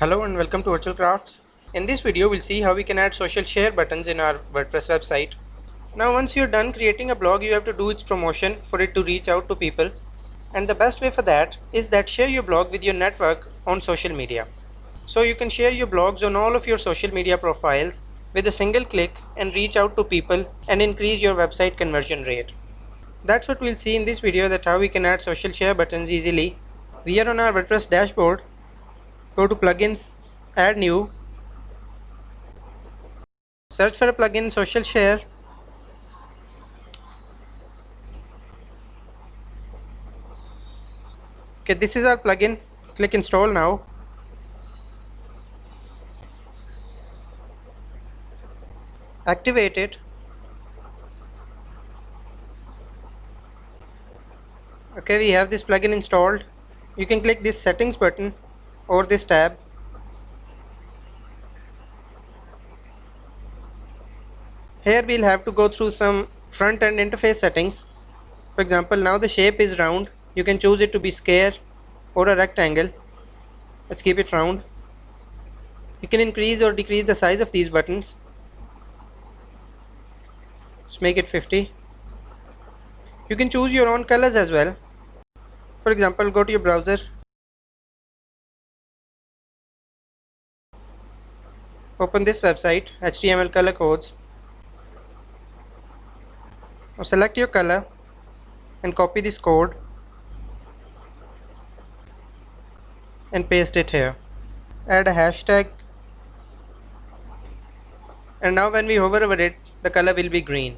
Hello and welcome to Virtual Crafts. In this video we'll see how we can add social share buttons in our WordPress website. Now once you're done creating a blog, you have to do its promotion for it to reach out to people. And the best way for that is that share your blog with your network on social media. So you can share your blogs on all of your social media profiles with a single click and reach out to people and increase your website conversion rate. That's what we'll see in this video, that how we can add social share buttons easily. We are on our WordPress dashboard. Go to plugins, add new, search for a plugin social share. Okay, this is our plugin. Click install now. Activate it. Okay, we have this plugin installed. You can click this settings button or this tab. Here we'll have to go through some front end interface settings. For example, now the shape is round. You can choose it to be square or a rectangle. Let's keep it round. You can increase or decrease the size of these buttons. Let's make it 50. You can choose your own colors as well. For example, go to your browser, open this website, HTML color codes. Now select your color and copy this code and paste it here. Add a hashtag, and now when we hover over it, the color will be green.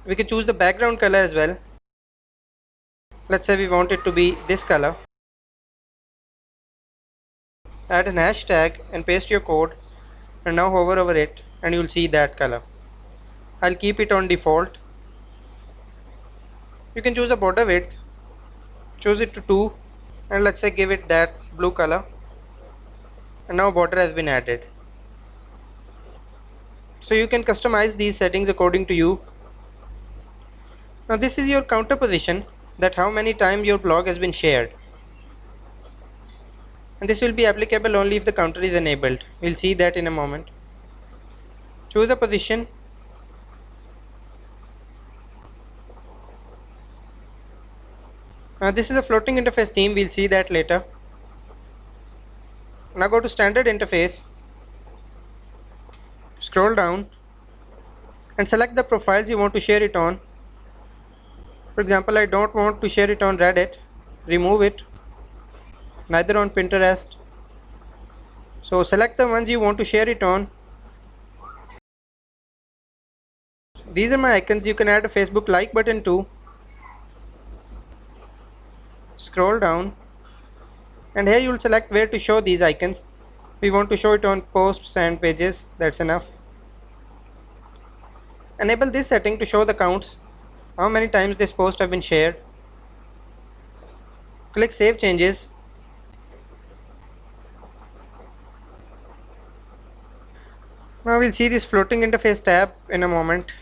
We can choose the background color as well. Let's say we want it to be this color. Add an hashtag and paste your code, and now hover over it and you'll see that color. I'll keep it on default. You can choose a border width, choose it to 2, and let's say give it that blue color, and now border has been added. So you can customize these settings according to you. Now this is your counter position, that how many times your blog has been shared, and this will be applicable only if the counter is enabled. We'll see that in a moment. Choose a position. This is a floating interface theme, we'll see that later. Now go to standard interface, scroll down and select the profiles you want to share it on. For example, I don't want to share it on Reddit, remove it, neither on Pinterest. So select the ones you want to share it on. These are my icons. You can add a Facebook like button too. Scroll down and here you will select where to show these icons. We want to show it on posts and pages, that's enough. Enable this setting to show the counts, how many times this post have been shared. Click Save Changes. Now we'll see this floating interface tab in a moment.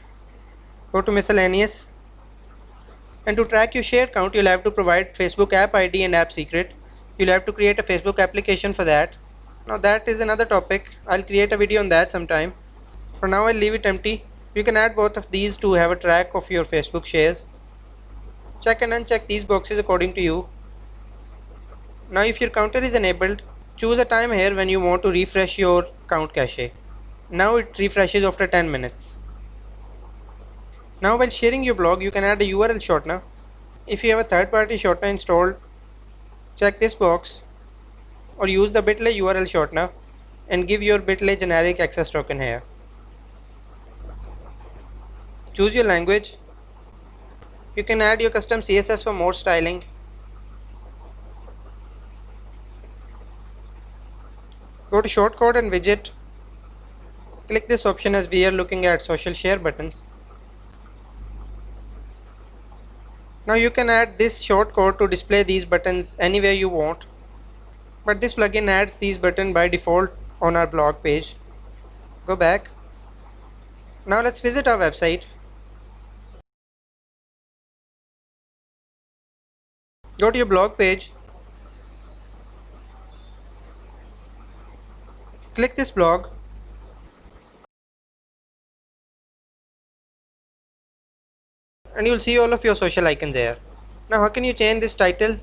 Go to miscellaneous, and to track your share count you'll have to provide Facebook app ID and app secret. You'll have to create a Facebook application for that. Now that is another topic. I'll create a video on that sometime. For now I'll leave it empty. You can add both of these to have a track of your Facebook shares. Check and uncheck these boxes according to you. Now if your counter is enabled, choose a time here when you want to refresh your count cache. Now it refreshes after 10 minutes. Now while sharing your blog you can add a URL shortener. If you have a third-party shortener installed, check this box or use the Bitly URL shortener and give your Bitly generic access token here. Choose your language. You can add your custom CSS for more styling. Go to shortcode and widget. Click this option as we are looking at social share buttons. Now you can add this shortcode to display these buttons anywhere you want, but this plugin adds these buttons by default on our blog page. Go back. Now let's visit our website. Go to your blog page. Click this blog and you'll see all of your social icons here. Now how can you change this title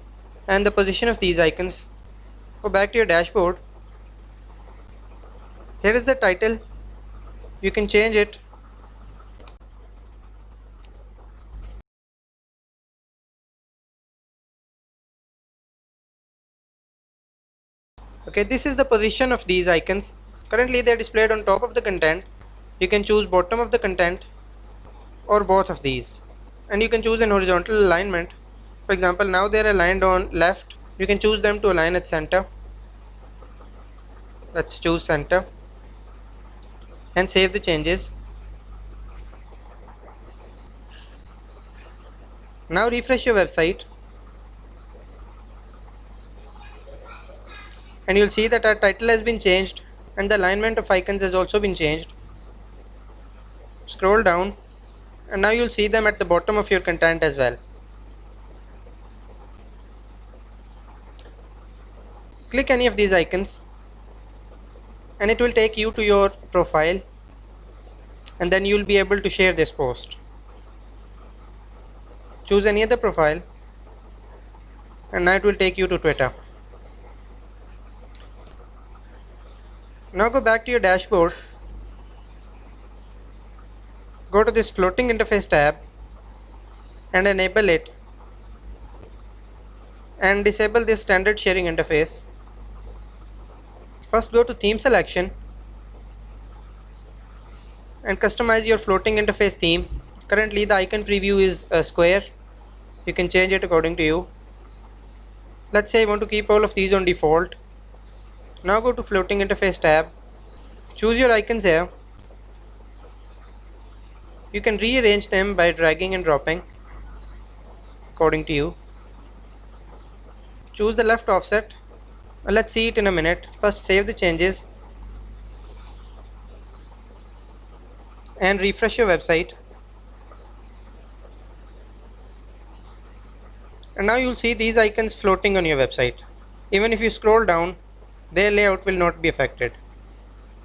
and the position of these icons? Go back to your dashboard. Here is the title. You can change it. Okay, this is the position of these icons. Currently they are displayed on top of the content. You can choose bottom of the content or both of these, and you can choose an horizontal alignment. For example, now they are aligned on left. You can choose them to align at center. Let's choose center and save the changes. Now refresh your website and you'll see that our title has been changed and the alignment of icons has also been changed. Scroll down and now you'll see them at the bottom of your content as well. Click any of these icons and it will take you to your profile, and then you'll be able to share this post. Choose any other profile and now it will take you to Twitter. Now go back to your dashboard, go to this floating interface tab and enable it, and disable this standard sharing interface. First go to theme selection and customize your floating interface theme. Currently the icon preview is a square. You can change it according to you. Let's say I want to keep all of these on default. Now go to floating interface tab, choose your icons here. You can rearrange them by dragging and dropping according to you. Choose the left offset. Let's see it in a minute. First save the changes and refresh your website, and now you'll see these icons floating on your website. Even if you scroll down, their layout will not be affected.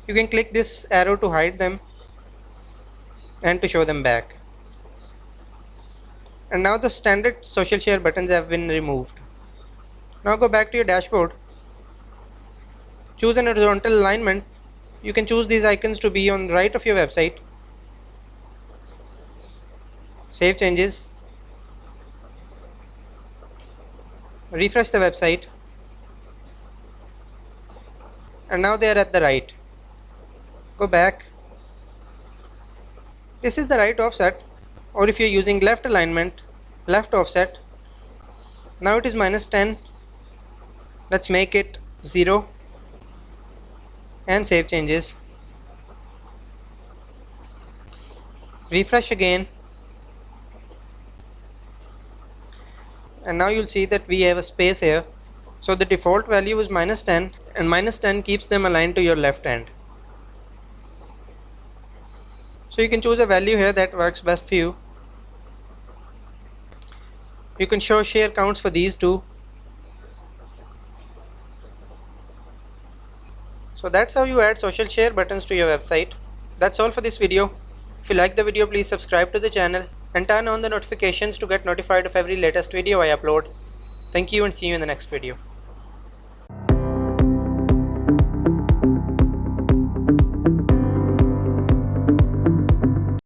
You can click this arrow to hide them and to show them back. And now the standard social share buttons have been removed. Now go back to your dashboard, choose an horizontal alignment. You can choose these icons to be on the right of your website. Save changes, refresh the website, and now they are at the right. Go back. This is the right offset, or if you're using left alignment, left offset. Now it is -10. Let's make it 0 and save changes. Refresh again, and now you'll see that we have a space here. So the default value is -10, and -10 keeps them aligned to your left hand. So you can choose a value here that works best for you. You can show share counts for these two. So that's how you add social share buttons to your website. That's all for this video. If you like the video, please subscribe to the channel and turn on the notifications to get notified of every latest video I upload. Thank you and see you in the next video.